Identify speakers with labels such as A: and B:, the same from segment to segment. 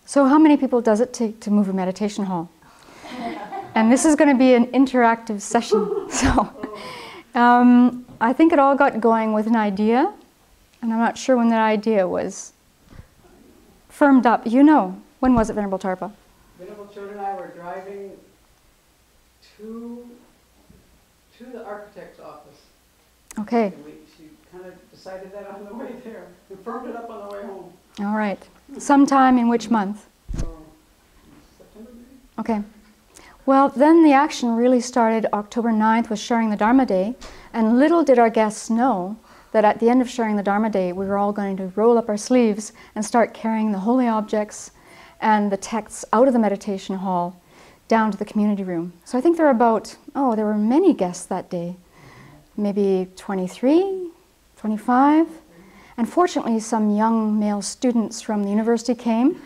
A: So how many people does it take to move a meditation hall? And this is going to be an interactive session. So I think it all got going with an idea, and I'm not sure when that idea was firmed up. You know, when was it, Venerable Tarpa?
B: Venerable Children and I were driving to the architect's office.
A: Okay.
B: And she kind of decided that on the way there. We firmed it up on the way home.
A: All right. Sometime in which month?
B: September maybe?
A: Okay. Well, then the action really started October 9th with Sharing the Dharma Day, and little did our guests know that at the end of Sharing the Dharma Day, we were all going to roll up our sleeves and start carrying the holy objects and the texts out of the meditation hall down to the community room. So I think there were many guests that day, maybe 23, 25. And fortunately, some young male students from the university came,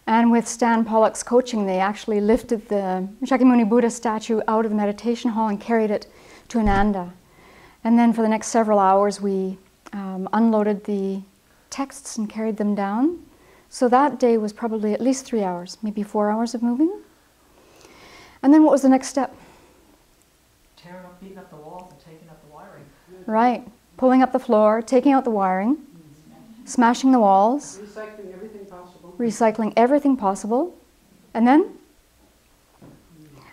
A: and with Stan Pollock's coaching, they actually lifted the Shakyamuni Buddha statue out of the meditation hall and carried it to Ananda. And then for the next several hours, we unloaded the texts and carried them down. So that day was probably at least 3 hours, maybe 4 hours of moving. And then what was the next step?
C: Tearing up, beating up the walls and taking up the wiring.
A: Right. Pulling up the floor, taking out the wiring, smashing the walls.
B: Recycling everything possible.
A: Recycling everything possible. And then?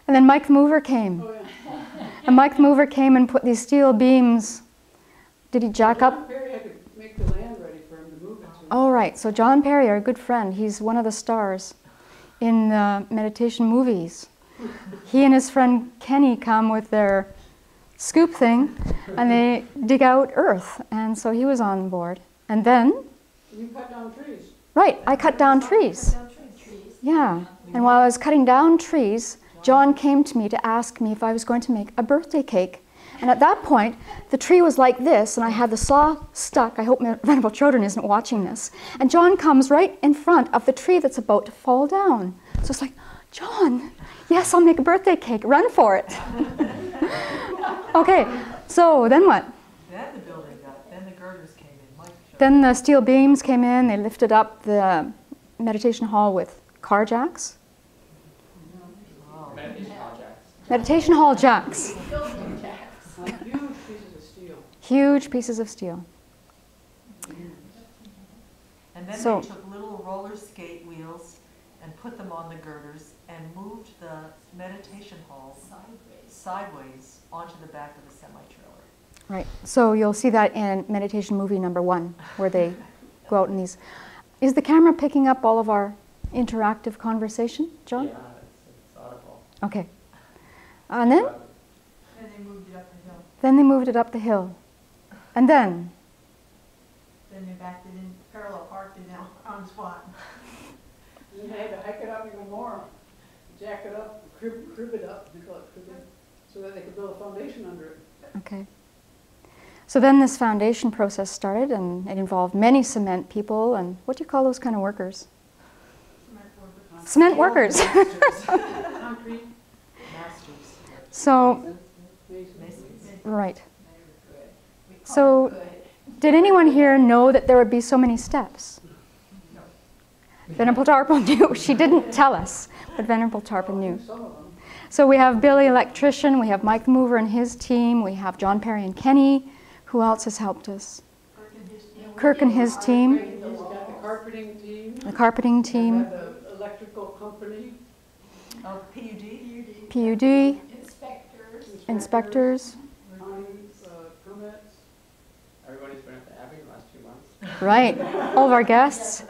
A: And then Mike the Mover came.
B: Oh, yeah.
A: And Mike the Mover came and put these steel beams. Did he jack up?
B: John Perry had to make the land ready for him to move it to.
A: Oh, right. So John Perry, our good friend, he's one of the stars in the meditation movies. He and his friend Kenny come with their scoop thing, and they dig out earth. And so he was on board. And then?
B: You cut down trees.
A: Right, I cut down trees. Yeah. And while I was cutting down trees, John came to me to ask me if I was going to make a birthday cake. And at that point, the tree was like this, and I had the saw stuck. I hope Venerable Children isn't watching this. And John comes right in front of the tree that's about to fall down. So it's like, John, yes, I'll make a birthday cake. Run for it. Okay, so then what?
C: Then the building then the girders came in.
A: Then the steel beams came in. They lifted up the meditation hall with car jacks.
C: Wow.
A: Meditation hall jacks.
B: Like huge pieces of steel.
A: Huge pieces of steel.
C: And then
A: So-
C: they took little roller skate wheels and put them on the girders and moved the meditation hall sideways onto the back of the semi-trailer.
A: Right. So you'll see that in meditation movie number 1, where they go out in these. Is the camera picking up all of our interactive conversation, John?
D: Yeah, it's audible.
A: Okay. And then?
E: And they moved it up the hill.
A: Then they moved it up the hill. And then?
E: Then they backed it in parallel parked it now on the spot.
B: Then they had to hike it up even more, jack it up, crib it up, we call it cribbing, so that they could build a foundation under it.
A: Okay. So then this foundation process started, and it involved many cement people, and what do you call those kind of workers? Cement workers.
B: Concrete.
C: Masters.
A: So,
C: Masons.
A: right. So, did anyone here know that there would be so many steps? Venerable Tarpa knew. She didn't tell us, but Venerable Tarpa knew.
B: Some of them.
A: So we have Billy Electrician, we have Mike the Mover and his team, we have John Perry and Kenny. Who else has helped us? Kirk and his team,
B: He's got the carpeting team.
A: the carpeting team,
B: The electrical company.
C: Oh, PUD?
A: PUD,
E: Inspectors.
A: inspectors,
B: Permits.
D: Everybody's been at the Abbey the last 2 months.
A: right, all of our guests.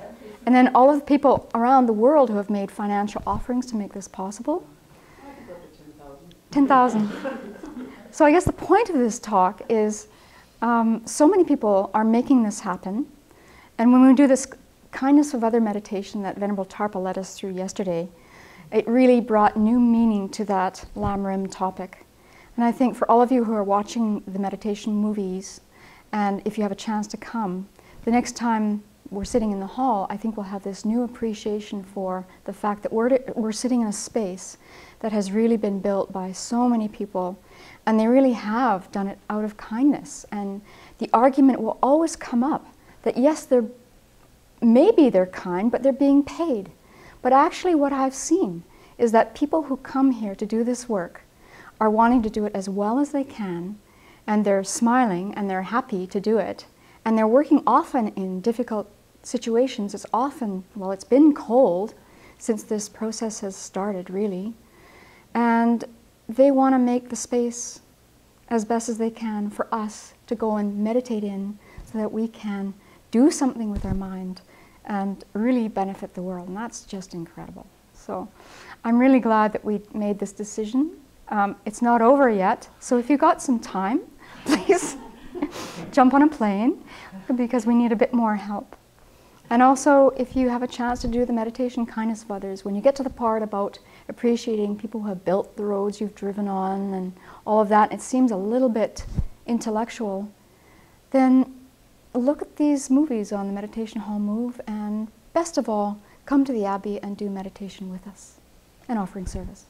A: And then all of the people around the world who have made financial offerings to make this possible.
B: I could go up to 10,000.
A: 10,000. So I guess the point of this talk is so many people are making this happen. And when we do this kindness of other meditation that Venerable Tarpa led us through yesterday, it really brought new meaning to that Lam Rim topic. And I think for all of you who are watching the meditation movies, and if you have a chance to come, the next time we're sitting in the hall, I think we'll have this new appreciation for the fact that we're sitting in a space that has really been built by so many people, and they really have done it out of kindness. And the argument will always come up that yes, maybe they're kind, but they're being paid. But actually what I've seen is that people who come here to do this work are wanting to do it as well as they can, and they're smiling and they're happy to do it, and they're working often in difficult situations. It's often, well, it's been cold since this process has started, really, and they want to make the space as best as they can for us to go and meditate in so that we can do something with our mind and really benefit the world, and that's just incredible. So I'm really glad that we made this decision. It's not over yet, so if you've got some time, please jump on a plane, because we need a bit more help. And also, if you have a chance to do the meditation kindness of others, when you get to the part about appreciating people who have built the roads you've driven on and all of that, it seems a little bit intellectual, then look at these movies on the Meditation Hall Move, and best of all, come to the Abbey and do meditation with us and offering service.